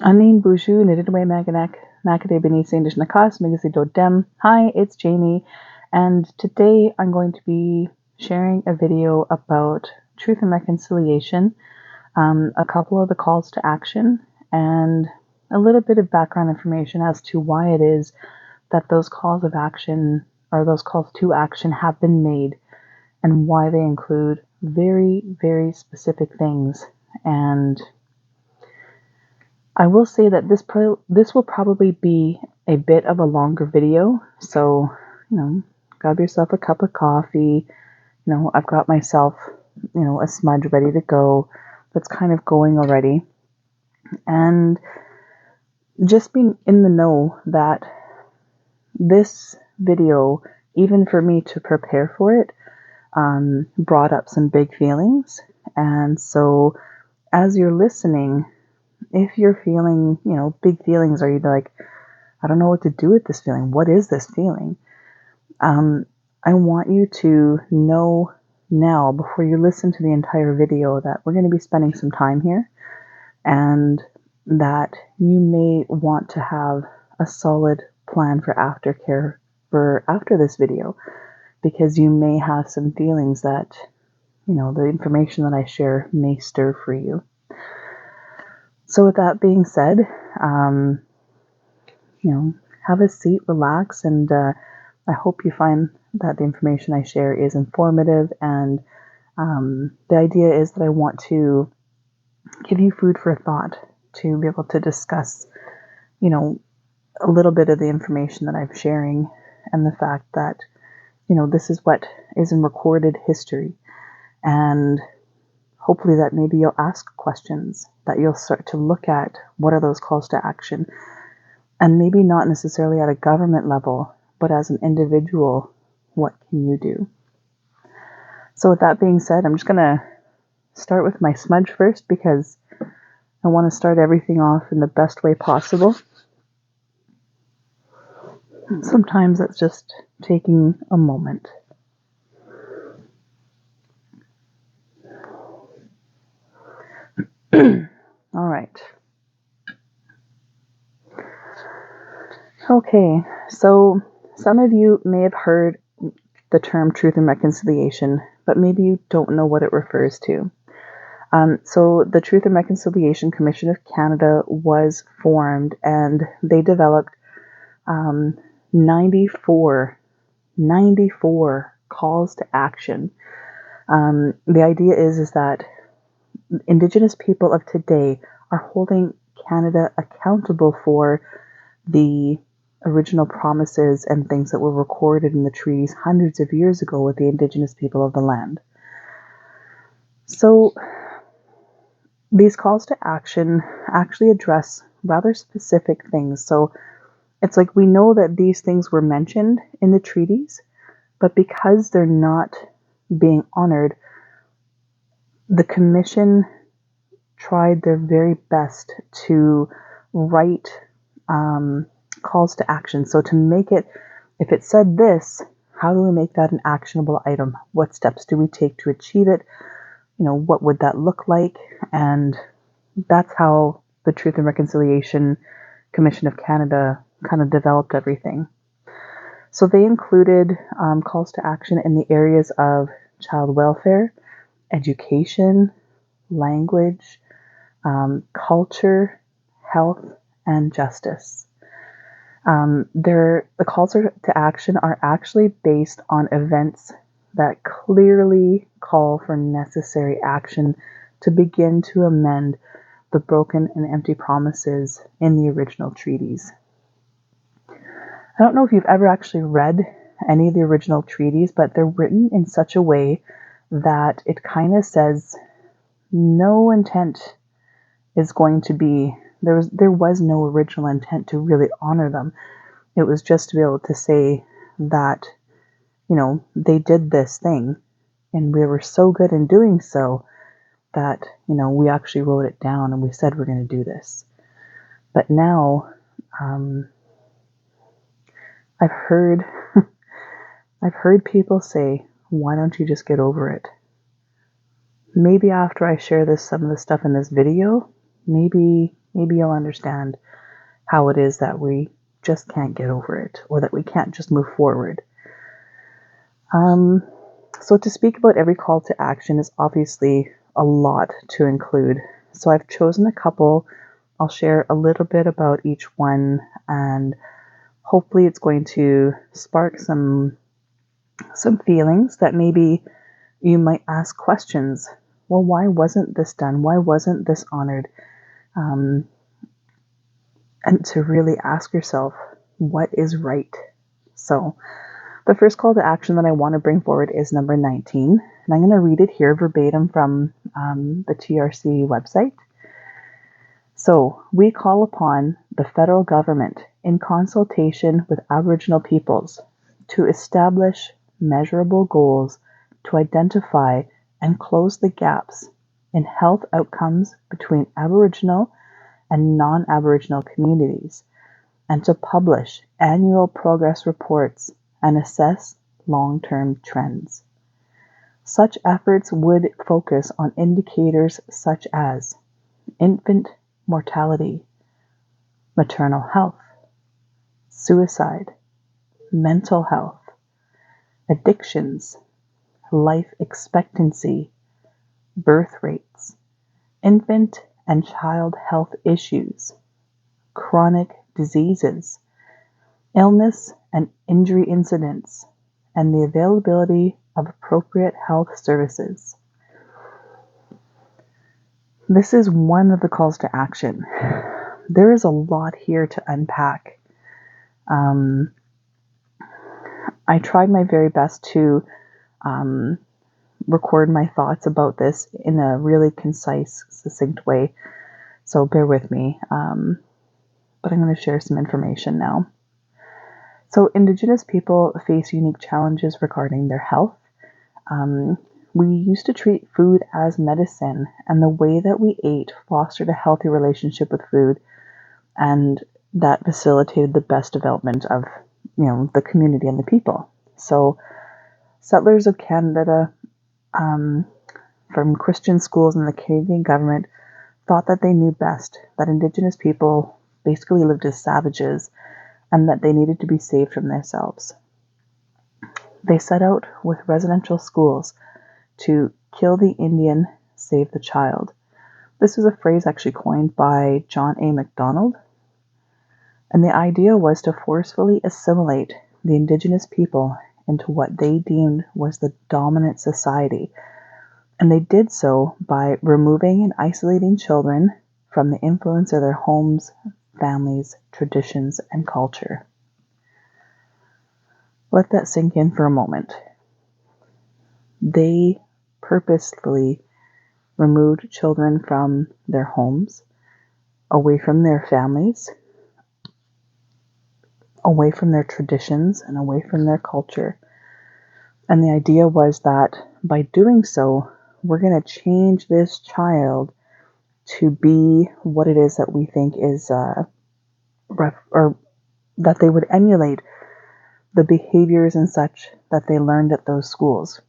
Anin Bushu Nidinwe Maganak Nakade Benisi Indish Nakas Megasi Dem. Hi, it's Jaime, and today I'm going to be sharing a video about truth and reconciliation, a couple of the calls to action, and a little bit of background information as to why it is that those calls of action or those calls to action have been made and why they include very, very specific things. And I will say that this will probably be a bit of a longer video, so grab yourself a cup of coffee. I've got myself a smudge ready to go that's kind of going already, and just being in the know that this video, even for me to prepare for it, brought up some big feelings. And so as you're listening, if you're feeling, big feelings, or you're like, I don't know what to do with this feeling. What is this feeling? I want you to know now, before you listen to the entire video, that we're going to be spending some time here, and that you may want to have a solid plan for aftercare for after this video, because you may have some feelings that, the information that I share may stir for you. So with that being said, have a seat, relax, and I hope you find that the information I share is informative. And the idea is that I want to give you food for thought to be able to discuss, a little bit of the information that I'm sharing, and the fact that, this is what is in recorded history. And hopefully that maybe you'll ask questions, that you'll start to look at what are those calls to action. And maybe not necessarily at a government level, but as an individual, what can you do? So with that being said, I'm just going to start with my smudge first, because I want to start everything off in the best way possible. Sometimes that's just taking a moment. All right. Okay, so some of you may have heard the term truth and reconciliation, but maybe you don't know what it refers to. So the Truth and Reconciliation Commission of Canada was formed, and they developed 94 calls to action. The idea is that Indigenous people of today are holding Canada accountable for the original promises and things that were recorded in the treaties hundreds of years ago with the Indigenous people of the land. So these calls to action actually address rather specific things. So it's like we know that these things were mentioned in the treaties, but because they're not being honored, the Commission tried their very best to write calls to action. So to make it, if it said this, how do we make that an actionable item? What steps do we take to achieve it? What would that look like? And that's how the Truth and Reconciliation Commission of Canada kind of developed everything. So they included calls to action in the areas of child welfare, education, language, culture, health, and justice. The calls to action are actually based on events that clearly call for necessary action to begin to amend the broken and empty promises in the original treaties. I don't know if you've ever actually read any of the original treaties, but they're written in such a way that it kind of says no intent is going to be, there was no original intent to really honor them. It was just to be able to say that, they did this thing, and we were so good in doing so that, we actually wrote it down and we said we're going to do this. But now, I've heard people say, why don't you just get over it? Maybe after I share some of the stuff in this video, maybe, maybe you'll understand how it is that we just can't get over it, or that we can't just move forward. So to speak about every call to action is obviously a lot to include. So I've chosen a couple. I'll share a little bit about each one, and hopefully it's going to spark some feelings that maybe you might ask questions. Well, why wasn't this done? Why wasn't this honored? And to really ask yourself, what is right? So the first call to action that I want to bring forward is number 19, and I'm going to read it here verbatim from the TRC website. So, we call upon the federal government, in consultation with Aboriginal peoples, to establish measurable goals to identify and close the gaps in health outcomes between Aboriginal and non-Aboriginal communities, and to publish annual progress reports and assess long-term trends. Such efforts would focus on indicators such as infant mortality, maternal health, suicide, mental health, addictions, life expectancy, birth rates, infant and child health issues, chronic diseases, illness and injury incidents, and the availability of appropriate health services. This is one of the calls to action. There is a lot here to unpack. I tried my very best to record my thoughts about this in a really concise, succinct way, so bear with me. But I'm going to share some information now. So Indigenous people face unique challenges regarding their health. We used to treat food as medicine, and the way that we ate fostered a healthy relationship with food, and that facilitated the best development of, the community and the people. So settlers of Canada, from Christian schools and the Canadian government, thought that they knew best, that Indigenous people basically lived as savages, and that they needed to be saved from themselves. They set out with residential schools to kill the Indian, save the child. This was a phrase actually coined by John A. Macdonald, and the idea was to forcefully assimilate the Indigenous people into what they deemed was the dominant society, and they did so by removing and isolating children from the influence of their homes, families, traditions, and culture. Let that sink in for a moment. They purposefully removed children from their homes, away from their families, away from their traditions, and away from their culture. And the idea was that by doing so, we're going to change this child to be what it is that we think is, or that they would emulate the behaviors and such that they learned at those schools,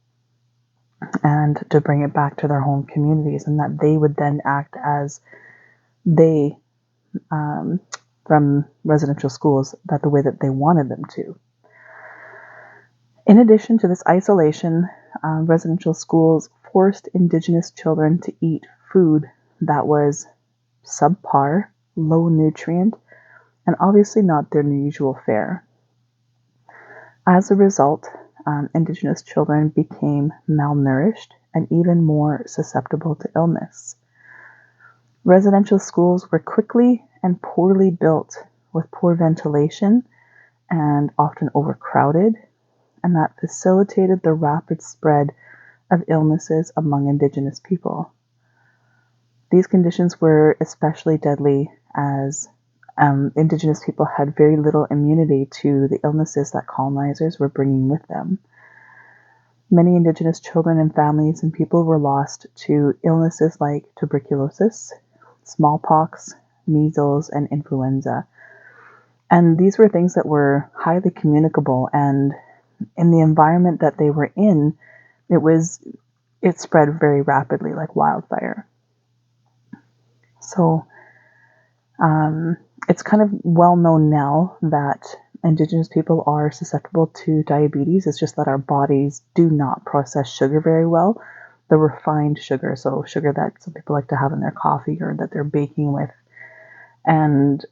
and to bring it back to their home communities, and that they would then act as they, from residential schools, that the way that they wanted them to. In addition to this isolation, residential schools forced Indigenous children to eat food that was subpar, low nutrient, and obviously not their usual fare. As a result, Indigenous children became malnourished and even more susceptible to illness. Residential schools were quickly and poorly built, with poor ventilation and often overcrowded, and that facilitated the rapid spread of illnesses among Indigenous people. These conditions were especially deadly as Indigenous people had very little immunity to the illnesses that colonizers were bringing with them. Many Indigenous children and families and people were lost to illnesses like tuberculosis, smallpox, measles, and influenza. And these were things that were highly communicable, and in the environment that they were in, it spread very rapidly like wildfire. So Um, it's kind of well known now that Indigenous people are susceptible to diabetes. It's just that our bodies do not process sugar very well. The refined sugar, so sugar that some people like to have in their coffee or that they're baking with. And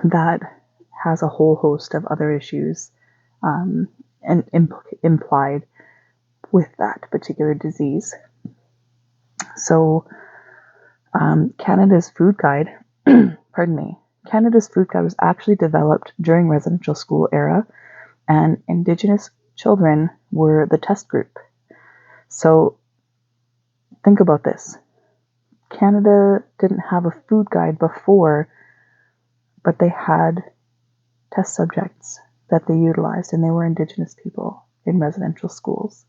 that has a whole host of other issues and implied with that particular disease. So, Canada's food guide, pardon me, Canada's food guide was actually developed during residential school era, and Indigenous children were the test group. So, think about this. Canada didn't have a food guide before, but they had test subjects that they utilized, and they were Indigenous people in residential schools.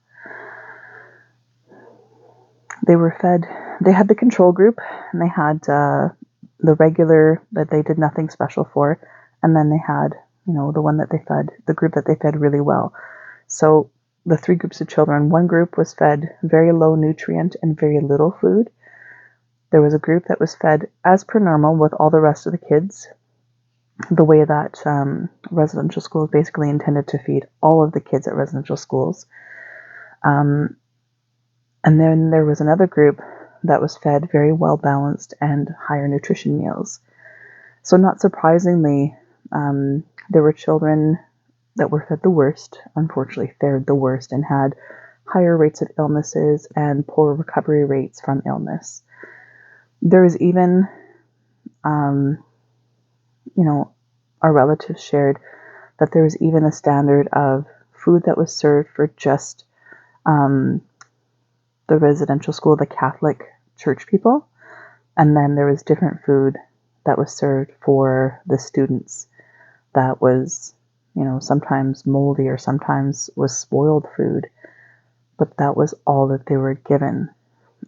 They were fed, they had the control group, and they had the regular that they did nothing special for, and then they had, the one that they fed, the group that they fed really well. So the three groups of children, one group was fed very low nutrient and very little food. There was a group that was fed as per normal with all the rest of the kids, the way that residential schools basically intended to feed all of the kids at residential schools. And then there was another group that was fed very well balanced and higher nutrition meals. So not surprisingly, there were children that were fed the worst, unfortunately fared the worst, and had higher rates of illnesses and poor recovery rates from illness. There was even, our relatives shared that there was even a standard of food that was served for just the residential school, the Catholic church people, and then there was different food that was served for the students that was, sometimes moldy or sometimes was spoiled food, but that was all that they were given.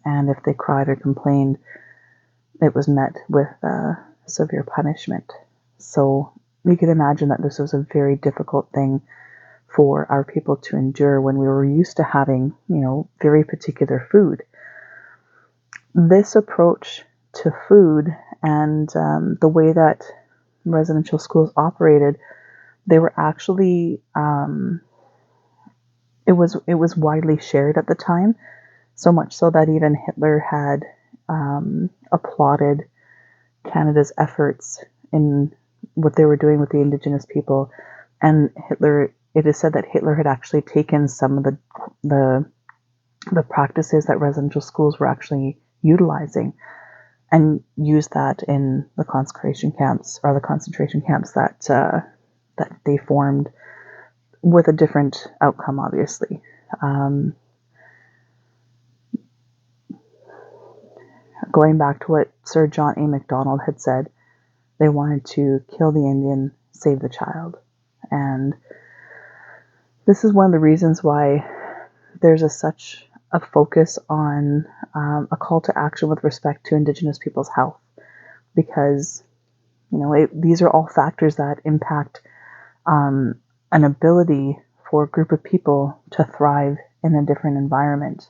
And if they cried or complained, it was met with severe punishment. So you can imagine that this was a very difficult thing for our people to endure when we were used to having, very particular food. This approach to food and the way that residential schools operated, they were actually, it was widely shared at the time, so much so that even Hitler had applauded Canada's efforts in what they were doing with the Indigenous people. And it is said that Hitler had actually taken some of the practices that residential schools were actually utilizing and used that in the concentration camps that they formed, with a different outcome, obviously. Going back to what Sir John A. Macdonald had said, they wanted to kill the Indian, save the child. And this is one of the reasons why there's such a focus on a call to action with respect to Indigenous people's health, because these are all factors that impact an ability for a group of people to thrive in a different environment.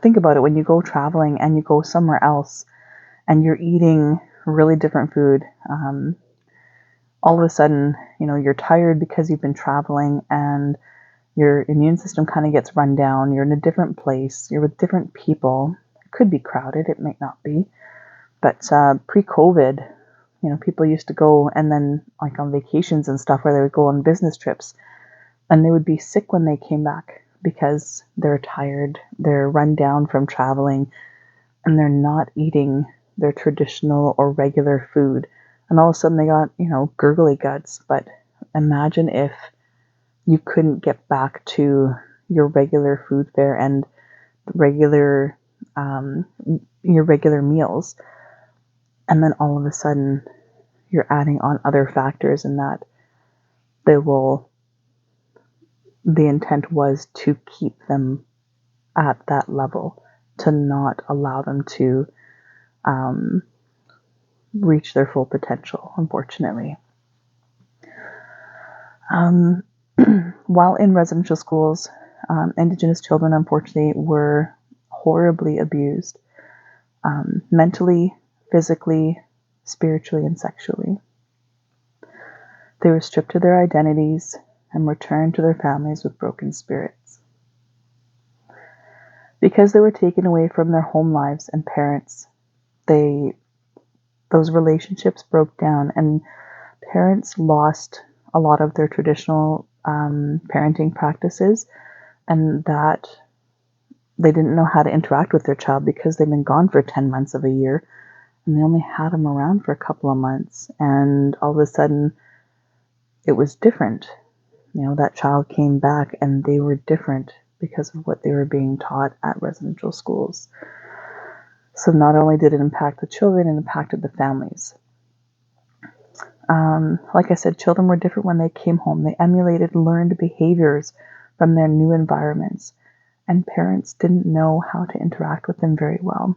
Think about it, when you go traveling and you go somewhere else and you're eating really different food, all of a sudden, you're tired because you've been traveling and your immune system kind of gets run down. You're in a different place. You're with different people. It could be crowded. It might not be. But pre-COVID, people used to go and then like on vacations and stuff where they would go on business trips and they would be sick when they came back because they're tired. They're run down from traveling and they're not eating their traditional or regular food. And all of a sudden they got, gurgly guts. But imagine if you couldn't get back to your regular food fare and your regular meals. And then all of a sudden you're adding on other factors, and that the intent was to keep them at that level, to not allow them to reach their full potential, unfortunately. While in residential schools, Indigenous children, unfortunately, were horribly abused, mentally, physically, spiritually, and sexually. They were stripped of their identities and returned to their families with broken spirits. Because they were taken away from their home lives and parents, those relationships broke down, and parents lost a lot of their traditional parenting practices, and that they didn't know how to interact with their child because they've been gone for 10 months of a year, and they only had them around for a couple of months, and all of a sudden it was different. That child came back and they were different because of what they were being taught at residential schools. So not only did it impact the children, it impacted the families. Like I said, children were different when they came home. They emulated learned behaviors from their new environments, and parents didn't know how to interact with them very well.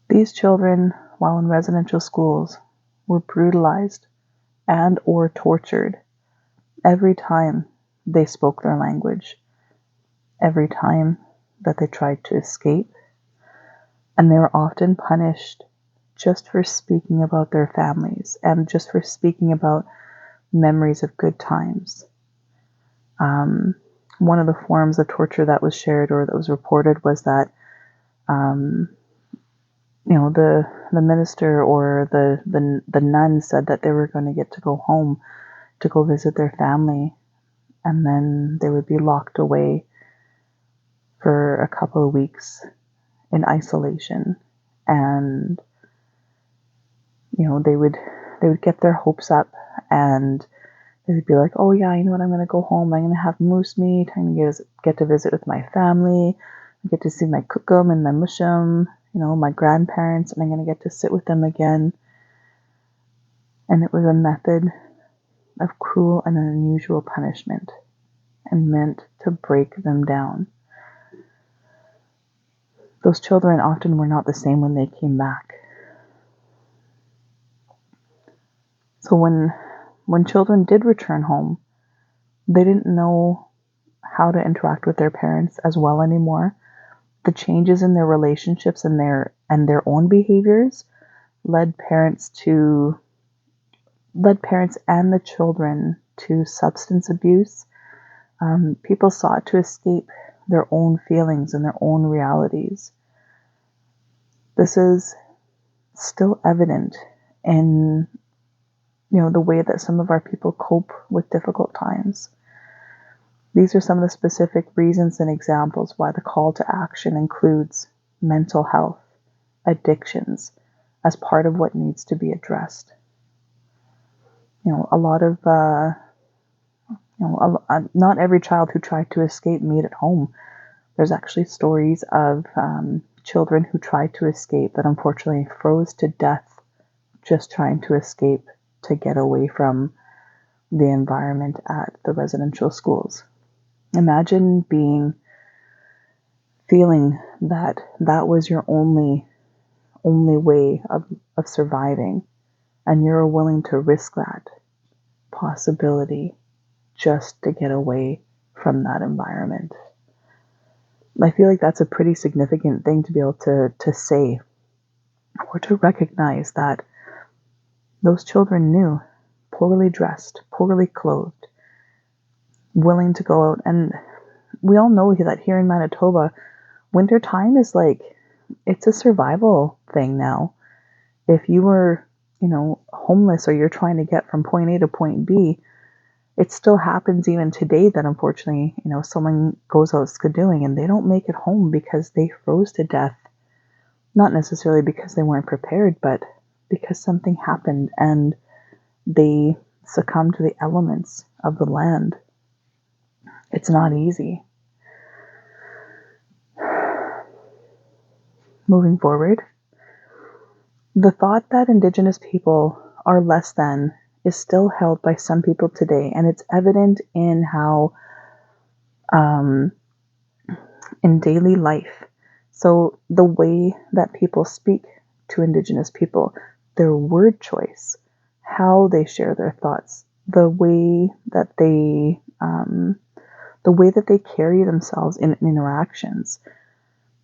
These children, while in residential schools, were brutalized and or tortured every time they spoke their language, every time that they tried to escape, and they were often punished just for speaking about their families and just for speaking about memories of good times. One of the forms of torture that was shared or that was reported was that the minister or the nun said that they were going to get to go home to go visit their family, and then they would be locked away for a couple of weeks in isolation, and they would get their hopes up, and they would be like, oh yeah, you know what, I'm going to go home, I'm going to have moose meat, I'm going to get to visit with my family, I get to see my kukum and my mushum, my grandparents, and I'm going to get to sit with them again. And it was a method of cruel and unusual punishment, and meant to break them down. Those children often were not the same when they came back. So when children did return home, they didn't know how to interact with their parents as well anymore. The changes in their relationships and their own behaviors led parents and the children to substance abuse. People sought to escape their own feelings and their own realities. This is still evident in the way that some of our people cope with difficult times. These are some of the specific reasons and examples why the call to action includes mental health, addictions, as part of what needs to be addressed. A lot of not every child who tried to escape made it home. There's actually stories of children who tried to escape that unfortunately froze to death just trying to escape to get away from the environment at the residential schools. Imagine feeling that was your only way of surviving, and you're willing to risk that possibility just to get away from that environment. I feel like that's a pretty significant thing to be able to say, or to recognize that those children knew, poorly dressed, poorly clothed, willing to go out. And we all know that here in Manitoba, winter time is it's a survival thing now. If you were, homeless, or you're trying to get from point A to point B, it still happens even today that unfortunately, someone goes out skidooing and they don't make it home because they froze to death. Not necessarily because they weren't prepared, but because something happened and they succumbed to the elements of the land. It's not easy. Moving forward, the thought that Indigenous people are less than is still held by some people today, and it's evident in how in daily life. So the way that people speak to Indigenous people, their word choice, how they share their thoughts, the way that they the way that they carry themselves in interactions,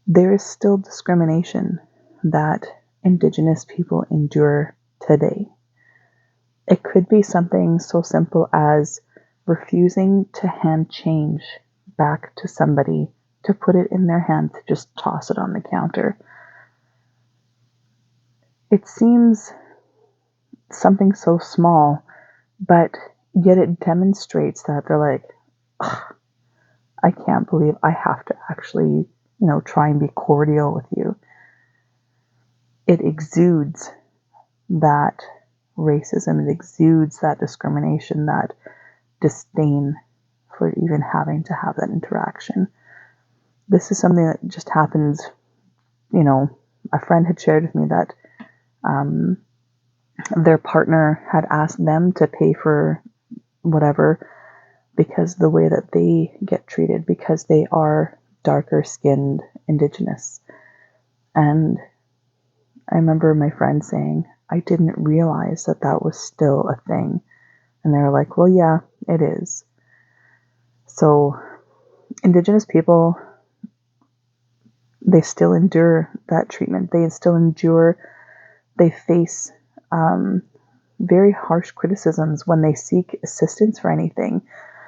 there is still discrimination that Indigenous people endure today. It could be something so simple as refusing to hand change back to somebody, to put it in their hand, to just toss it on the counter. It seems something so small, but yet it demonstrates that they're like, I can't believe I have to actually, try and be cordial with you. It exudes that racism, it exudes that discrimination, that disdain for even having to have that interaction. This is something that just happens, a friend had shared with me that their partner had asked them to pay for whatever because the way that they get treated, because they are darker skinned Indigenous. And I remember my friend saying, I didn't realize that that was still a thing. And they were like, well, yeah, it is. So Indigenous people, they still endure that treatment. They still endure, they face very harsh criticisms when they seek assistance for anything.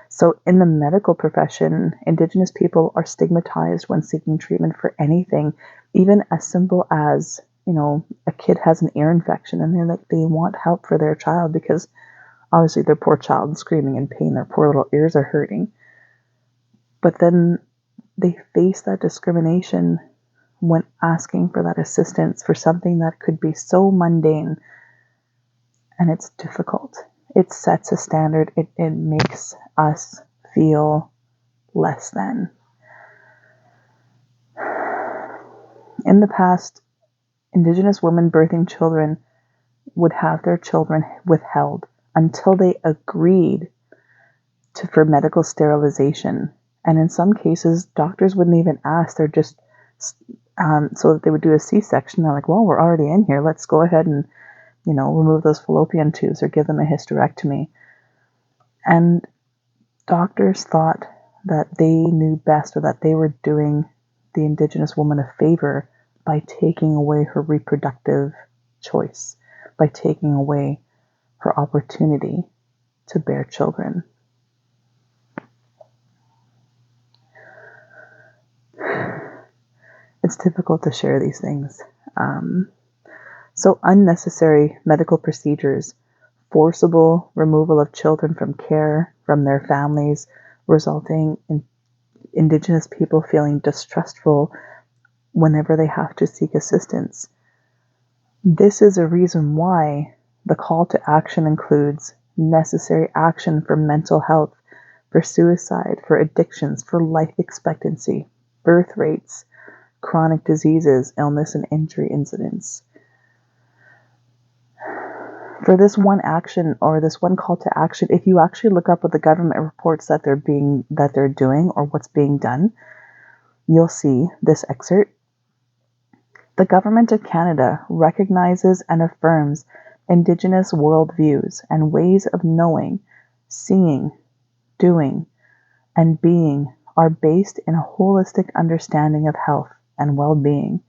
So in the medical profession, Indigenous people are stigmatized when seeking treatment for anything, even as simple as, a kid has an ear infection and they want help for their child because obviously their poor child is screaming in pain, their poor little ears are hurting. But then they face that discrimination when asking for that assistance for something that could be so mundane, and it's difficult. It sets a standard. It makes us feel less than. In the past, Indigenous women birthing children would have their children withheld until they agreed for medical sterilization. And in some cases, doctors wouldn't even ask. They're just, so that they would do a C-section. They're like, well, we're already in here. Let's go ahead and, remove those fallopian tubes or give them a hysterectomy. And doctors thought that they knew best, or that they were doing the Indigenous woman a favor by taking away her reproductive choice, by taking away her opportunity to bear children. It's difficult to share these things. So unnecessary medical procedures, forcible removal of children from care, from their families, resulting in Indigenous people feeling distrustful whenever they have to seek assistance. This is a reason why the call to action includes necessary action for mental health, for suicide, for addictions, for life expectancy, birth rates, chronic diseases, illness and injury incidents. For this one action, or this one call to action, if you actually look up what the government reports that they're doing or what's being done, you'll see this excerpt. The Government of Canada recognizes and affirms Indigenous worldviews and ways of knowing, seeing, doing, and being are based in a holistic understanding of health and well-being.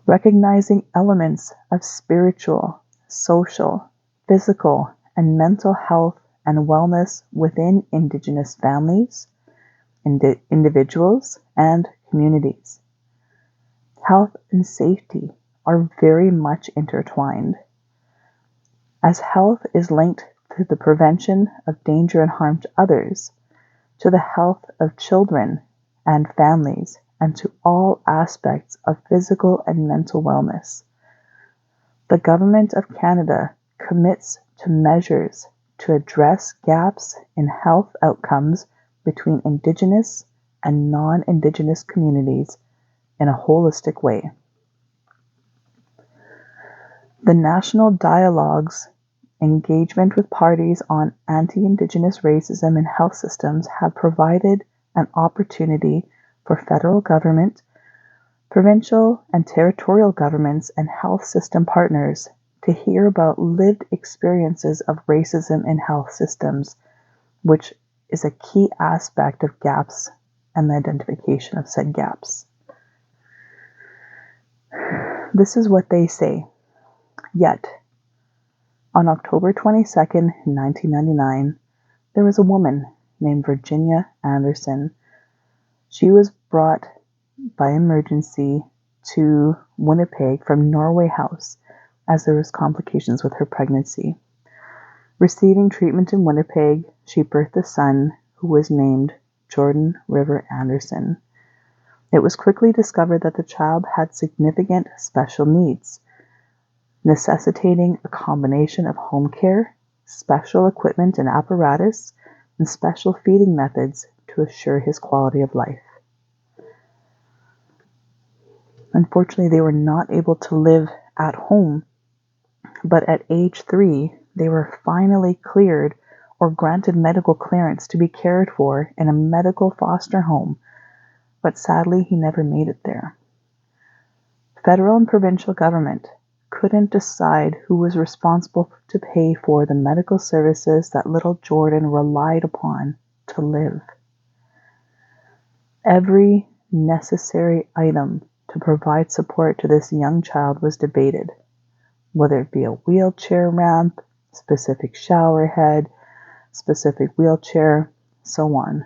Recognizing elements of spiritual, social, physical, and mental health and wellness within Indigenous families, individuals, and communities. Health and safety are very much intertwined. As health is linked to the prevention of danger and harm to others, to the health of children and families, and to all aspects of physical and mental wellness. The Government of Canada commits to measures to address gaps in health outcomes between Indigenous and non-Indigenous communities in a holistic way. The National Dialogue's engagement with parties on anti-Indigenous racism in health systems have provided an opportunity for federal government, provincial and territorial governments, and health system partners to hear about lived experiences of racism in health systems, which is a key aspect of gaps and the identification of said gaps. This is what they say. Yet, on October 22nd, 1999, there was a woman named Virginia Anderson. She was brought by emergency to Winnipeg from Norway House as there was complications with her pregnancy. Receiving treatment in Winnipeg, she birthed a son who was named Jordan River Anderson. It was quickly discovered that the child had significant special needs, necessitating a combination of home care, special equipment and apparatus, and special feeding methods to assure his quality of life. Unfortunately, they were not able to live at home, but at age 3, they were finally cleared or granted medical clearance to be cared for in a medical foster home, but sadly, he never made it there. Federal and provincial government couldn't decide who was responsible to pay for the medical services that little Jordan relied upon to live. Every necessary item to provide support to this young child was debated, whether it be a wheelchair ramp, specific shower head, specific wheelchair, so on.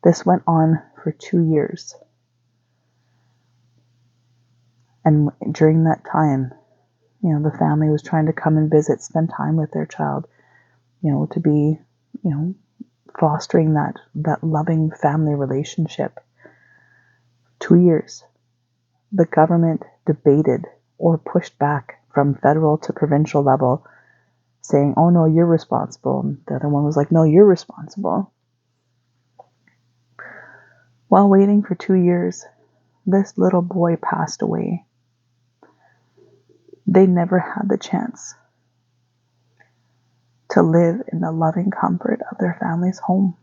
This went on for 2 years. And during that time, the family was trying to come and visit, spend time with their child, to be, fostering that loving family relationship. 2 years. The government debated or pushed back from federal to provincial level, saying, oh no, you're responsible. And the other one was like, no, you're responsible. While waiting for 2 years, this little boy passed away. They never had the chance to live in the loving comfort of their family's home.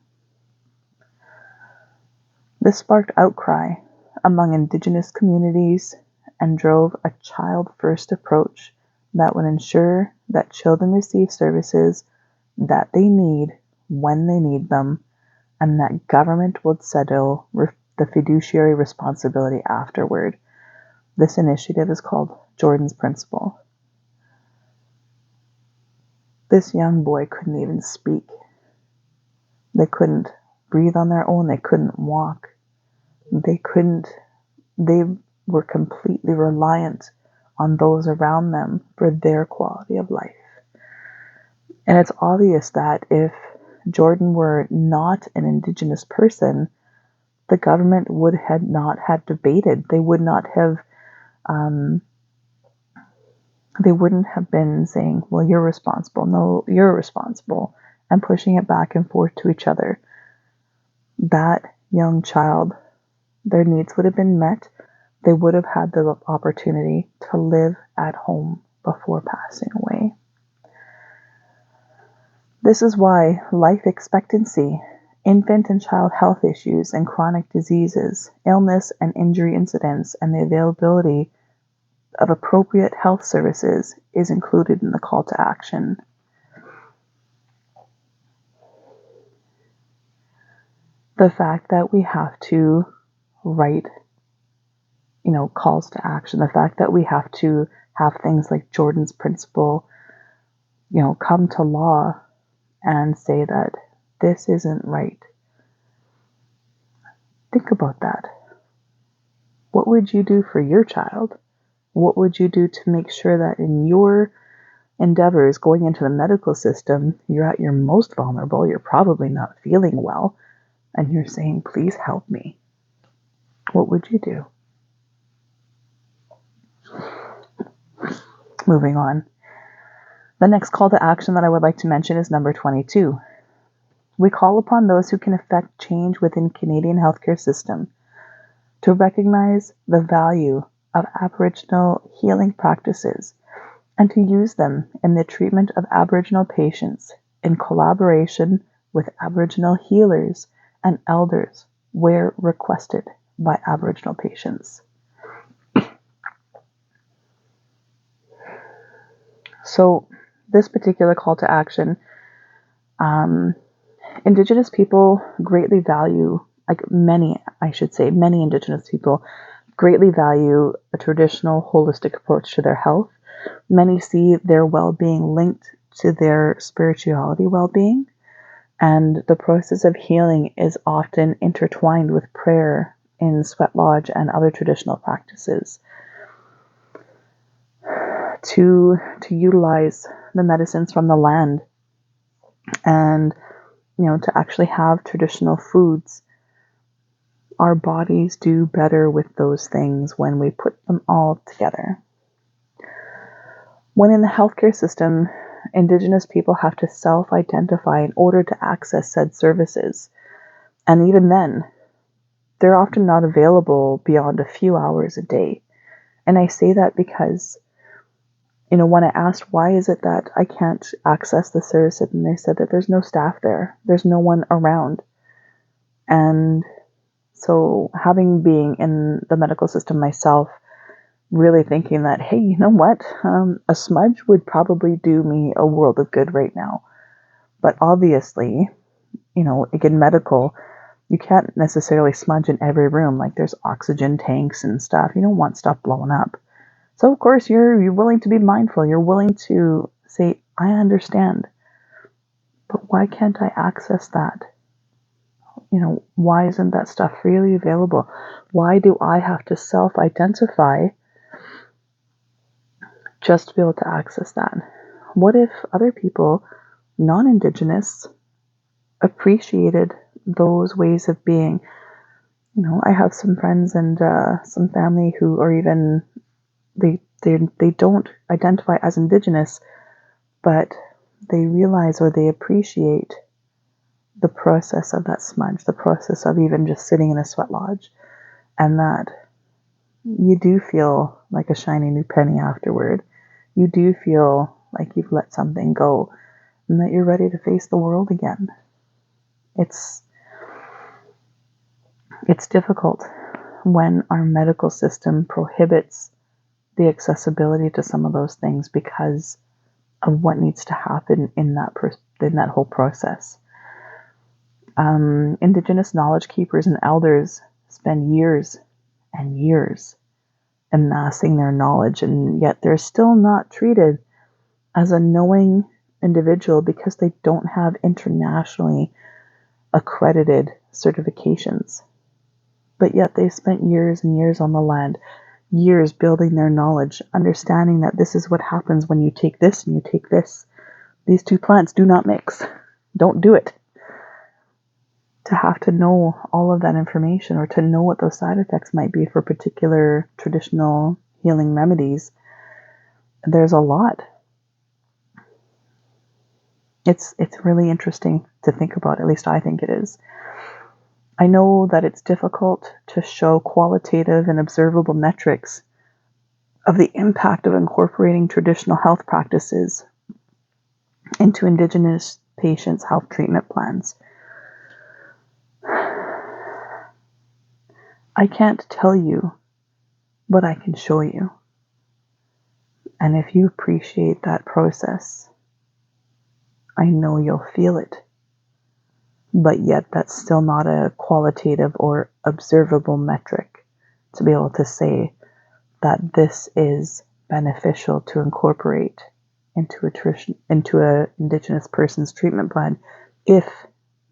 This sparked outcry among Indigenous communities and drove a child-first approach that would ensure that children receive services that they need when they need them, and that government would settle the fiduciary responsibility afterward. This initiative is called Jordan's Principle. This young boy couldn't even speak. They couldn't breathe on their own. They couldn't walk. They were completely reliant on those around them for their quality of life. And it's obvious that if Jordan were not an Indigenous person, the government would have not had debated. They would not have they wouldn't have been saying, well, you're responsible. No, you're responsible, and pushing it back and forth to each other. That young child, their needs would have been met. They would have had the opportunity to live at home before passing away. This is why life expectancy, infant and child health issues and chronic diseases, illness and injury incidents, and the availability of appropriate health services is included in the call to action. The fact that we have to write, calls to action, the fact that we have to have things like Jordan's Principle, come to law and say that this isn't right. Think about that. What would you do for your child? What would you do to make sure that in your endeavors going into the medical system, you're at your most vulnerable, you're probably not feeling well, and you're saying, please help me? What would you do? Moving on. The next call to action that I would like to mention is number 22. We call upon those who can effect change within Canadian healthcare system to recognize the value of Aboriginal healing practices and to use them in the treatment of Aboriginal patients in collaboration with Aboriginal healers and elders where requested by Aboriginal patients. So this particular call to action Indigenous people greatly value, many Indigenous people greatly value a traditional holistic approach to their health. Many see their well-being linked to their spirituality well-being, and the process of healing is often intertwined with prayer in sweat lodge and other traditional practices. To utilize the medicines from the land, and to actually have traditional foods, our bodies do better with those things when we put them all together. When in the healthcare system, Indigenous people have to self-identify in order to access said services. And even then, they're often not available beyond a few hours a day. And I say that because, when I asked why is it that I can't access the services, and they said that there's no staff there. There's no one around. And so being in the medical system myself, really thinking that, hey, you know what? A smudge would probably do me a world of good right now. But obviously, again, medical, you can't necessarily smudge in every room. Like there's oxygen tanks and stuff. You don't want stuff blowing up. So of course you're willing to be mindful. You're willing to say, I understand. But why can't I access that? Why isn't that stuff freely available? Why do I have to self-identify just to be able to access that? What if other people, non-Indigenous, appreciated those ways of being? I have some friends and some family who are even, they don't identify as Indigenous, but they realize or they appreciate the process of that smudge, the process of even just sitting in a sweat lodge, and that you do feel like a shiny new penny afterward. You do feel like you've let something go and that you're ready to face the world again. It's difficult when our medical system prohibits the accessibility to some of those things because of what needs to happen in that whole process. Indigenous knowledge keepers and elders spend years and years amassing their knowledge, and yet they're still not treated as a knowing individual because they don't have internationally accredited certifications. But yet they spent years and years on the land, years building their knowledge, understanding that this is what happens when you take this and you take this. These two plants do not mix. Don't do it. To have to know all of that information, or to know what those side effects might be for particular traditional healing remedies, there's a lot. It's really interesting to think about. At least I think it is. I know that it's difficult to show qualitative and observable metrics of the impact of incorporating traditional health practices into Indigenous patients' health treatment plans. I can't tell you, but I can show you. And if you appreciate that process, I know you'll feel it. But yet that's still not a qualitative or observable metric to be able to say that this is beneficial to incorporate into a Indigenous person's treatment plan if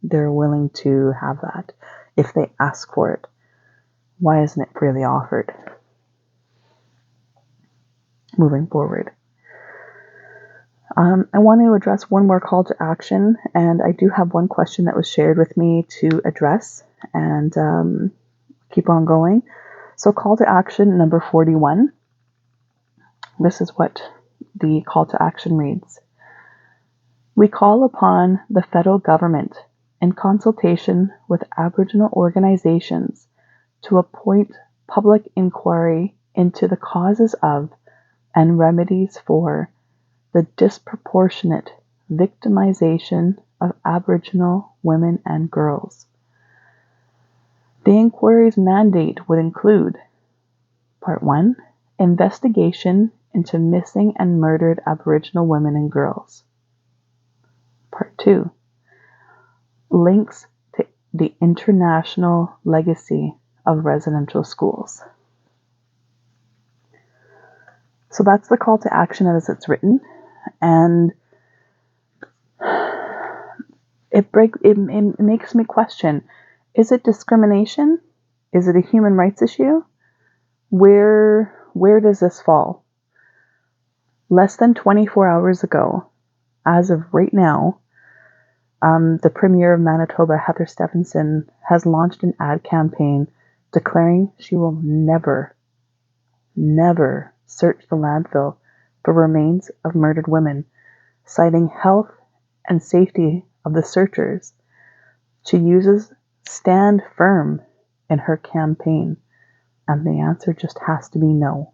they're willing to have that, if they ask for it. Why isn't it freely offered? Moving forward. I want to address one more call to action, and I do have one question that was shared with me to address and keep on going. So call to action number 41. This is what the call to action reads. We call upon the federal government, in consultation with Aboriginal organizations, to appoint public inquiry into the causes of and remedies for the disproportionate victimization of Aboriginal women and girls. The inquiry's mandate would include: Part 1, investigation into missing and murdered Aboriginal women and girls. Part 2, links to the international legacy of residential schools. So that's the call to action as it's written, and it makes me question, is it discrimination? Is it a human rights issue? Where does this fall? Less than 24 hours ago, as of right now, the Premier of Manitoba, Heather Stefanson, has launched an ad campaign declaring she will never, never search the landfill for remains of murdered women, citing health and safety of the searchers. She uses "stand firm" in her campaign, and the answer just has to be no.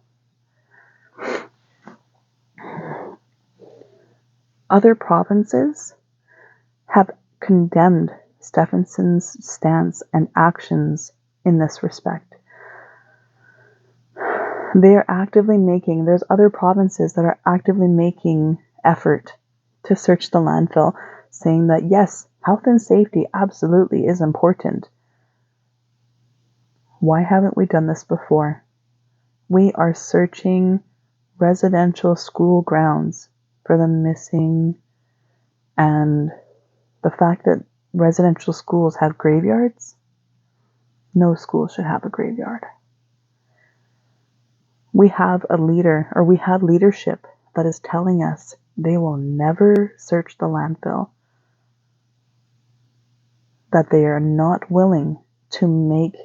Other provinces have condemned Stefanson's stance and actions in this respect. There's other provinces that are actively making effort to search the landfill, saying that yes, health and safety absolutely is important. Why haven't we done this before? We are searching residential school grounds for the missing, and the fact that residential schools have graveyards, no school should have a graveyard. We have leadership that is telling us they will never search the landfill, that they are not willing to make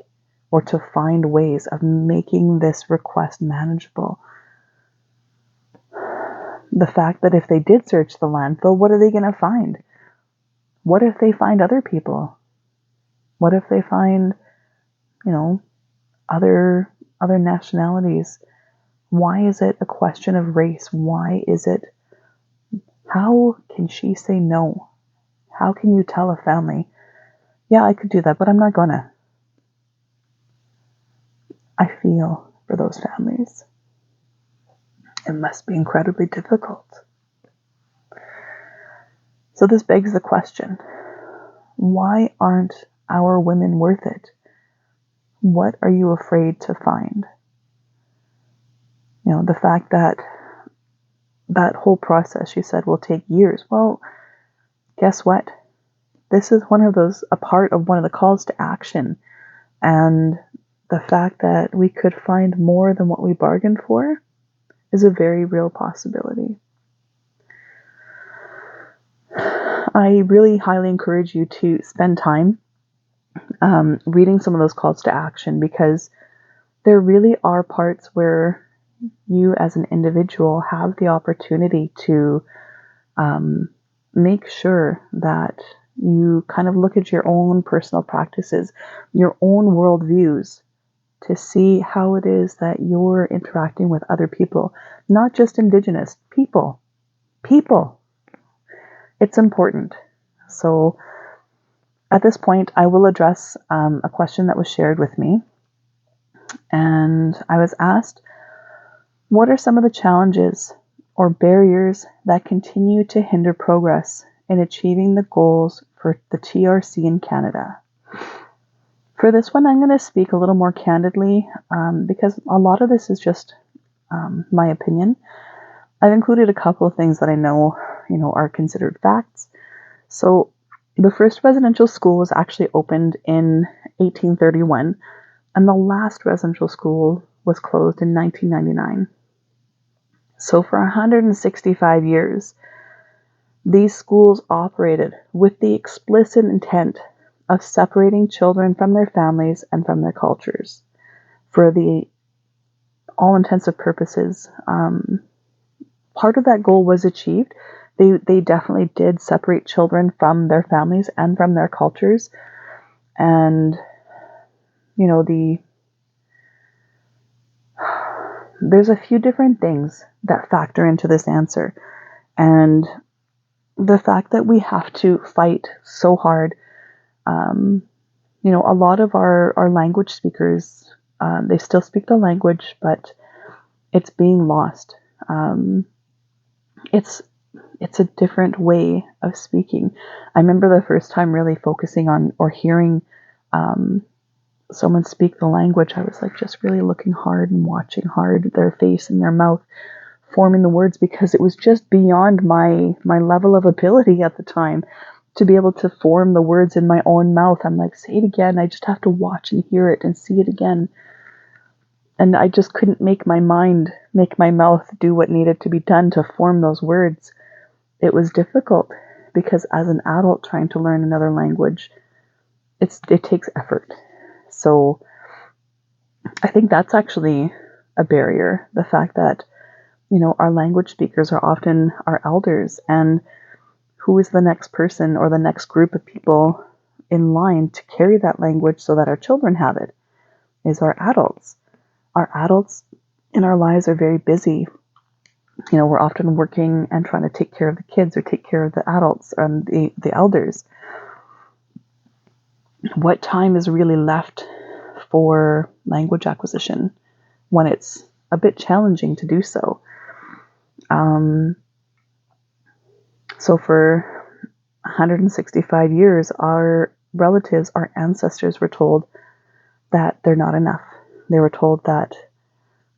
or to find ways of making this request manageable. The fact that if they did search the landfill, what are they going to find? What if they find other people? What if they find, other nationalities? Why is it a question of race? Why is it? How can she say no? How can you tell a family, yeah, I could do that, but I'm not gonna? I feel for those families. It must be incredibly difficult. So this begs the question, why aren't our women worth it? What are you afraid to find? The fact that whole process, she said, will take years. Well, guess what? This is a part of one of the calls to action. And the fact that we could find more than what we bargained for is a very real possibility. I really highly encourage you to spend time reading some of those calls to action, because there really are parts where you as an individual have the opportunity to make sure that you kind of look at your own personal practices, your own worldviews, to see how it is that you're interacting with other people, not just Indigenous people. It's important. So at this point, I will address a question that was shared with me. And I was asked, what are some of the challenges or barriers that continue to hinder progress in achieving the goals for the TRC in Canada? For this one, I'm going to speak a little more candidly because a lot of this is just my opinion. I've included a couple of things that I know, are considered facts. So the first residential school was actually opened in 1831, and the last residential school was closed in 1999. So for 165 years, these schools operated with the explicit intent of separating children from their families and from their cultures. For the all intensive purposes, part of that goal was achieved. They definitely did separate children from their families and from their cultures. And, there's a few different things that factor into this answer. And the fact that we have to fight so hard, a lot of our language speakers, they still speak the language, but it's being lost. It's it's a different way of speaking. I remember the first time really focusing on or hearing someone speak the language. I was like just really looking hard and watching hard their face and their mouth forming the words, because it was just beyond my level of ability at the time to be able to form the words in my own mouth. I'm like, say it again. I just have to watch and hear it and see it again. And I just couldn't make my mouth do what needed to be done to form those words. It was difficult because as an adult trying to learn another language, it takes effort. So I think that's actually a barrier. The fact that, our language speakers are often our elders, and who is the next person or the next group of people in line to carry that language so that our children have it is our adults. Our adults in our lives are very busy. We're often working and trying to take care of the kids or take care of the adults and the elders. What time is really left for language acquisition when it's a bit challenging to do so? So for 165 years, our relatives, our ancestors were told that they're not enough. They were told that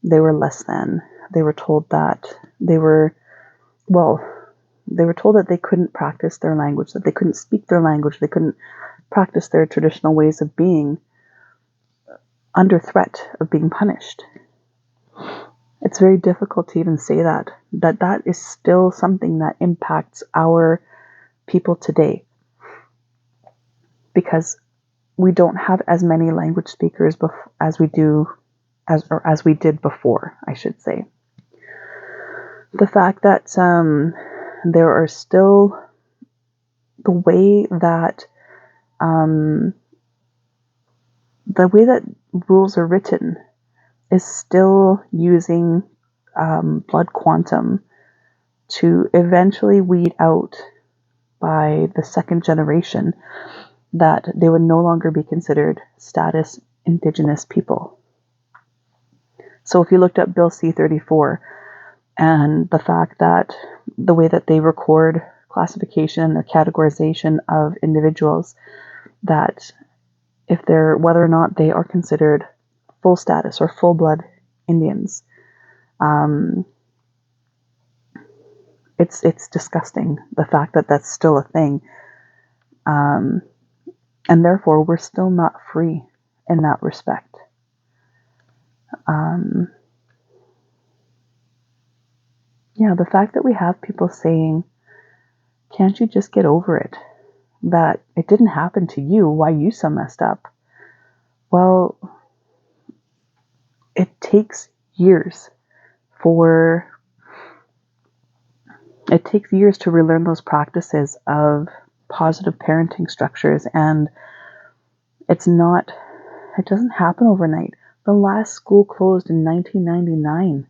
they were less than. They were told that they were told that they couldn't practice their language, that they couldn't speak their language, they couldn't practice their traditional ways of being under threat of being punished. It's very difficult to even say that is still something that impacts our people today, because we don't have as many language speakers as we did before, I should say. The fact that there are still the way that rules are written is still using blood quantum to eventually weed out by the second generation that they would no longer be considered status Indigenous people. So if you looked up Bill C-34 and the fact that the way that they record classification or categorization of individuals, that whether or not they are considered full status or full blood Indians, it's disgusting, the fact that that's still a thing. And therefore, we're still not free in that respect. The fact that we have people saying, can't you just get over it? That it didn't happen to you, why you so messed up? Well, it takes years to relearn those practices of positive parenting structures, and it doesn't happen overnight. The last school closed in 1999.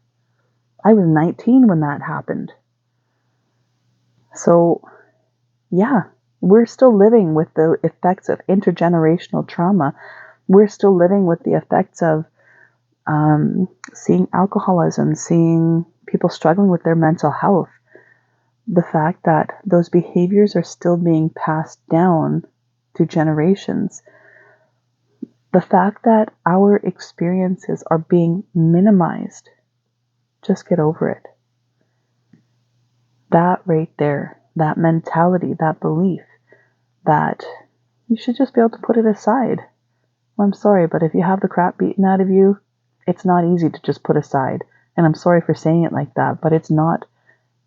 I was 19 when that happened. So, we're still living with the effects of intergenerational trauma. We're still living with the effects of seeing alcoholism, seeing people struggling with their mental health. The fact that those behaviors are still being passed down through generations. The fact that our experiences are being minimized. Just get over it. That right there, that mentality, that belief that you should just be able to put it aside. Well, I'm sorry, but if you have the crap beaten out of you, it's not easy to just put aside. And I'm sorry for saying it like that, but it's not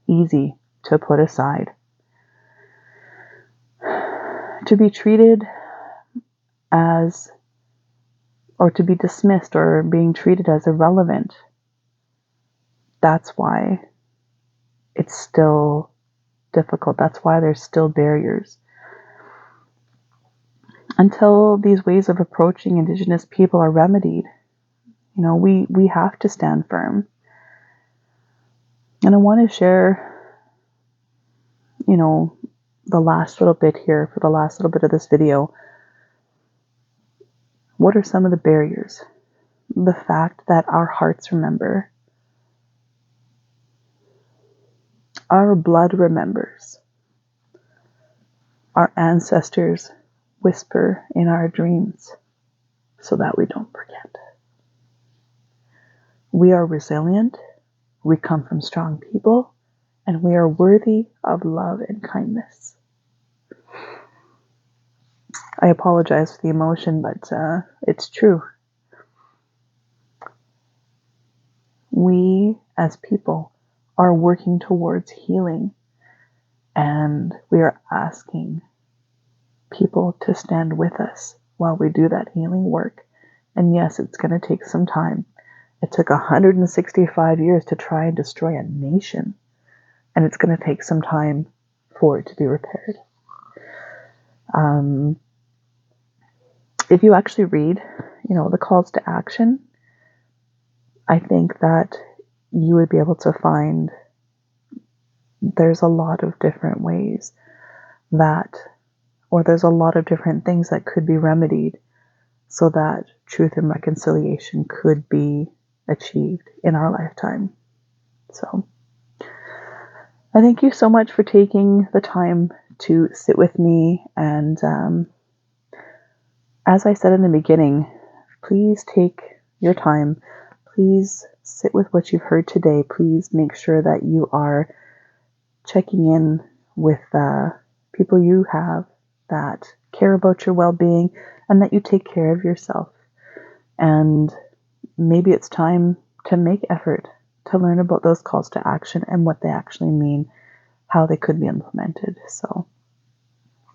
easy to put aside. To be treated as, or to be dismissed or being treated as irrelevant, that's why it's still difficult. That's why there's still barriers. Until these ways of approaching Indigenous people are remedied, we have to stand firm. And I want to share, the last little bit here, for the last little bit of this video. What are some of the barriers? The fact that our hearts remember. Our blood remembers. Our ancestors whisper in our dreams so that we don't forget. We are resilient, we come from strong people, and we are worthy of love and kindness. I apologize for the emotion, but it's true. We, as people, are working towards healing, and we are asking people to stand with us while we do that healing work. And yes, it's going to take some time. It took 165 years to try and destroy a nation, and it's going to take some time for it to be repaired. If you actually read, the calls to action, I think that you would be able to find there's a lot of different ways there's a lot of different things that could be remedied so that truth and reconciliation could be achieved in our lifetime. So I thank you so much for taking the time to sit with me. And as I said in the beginning, please take your time. Please sit with what you've heard today. Please make sure that you are checking in with people you have that care about your well-being and that you take care of yourself. And maybe it's time to make effort to learn about those calls to action and what they actually mean, how they could be implemented. So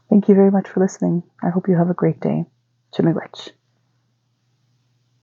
thank you very much for listening. I hope you have a great day. Checkninnworh.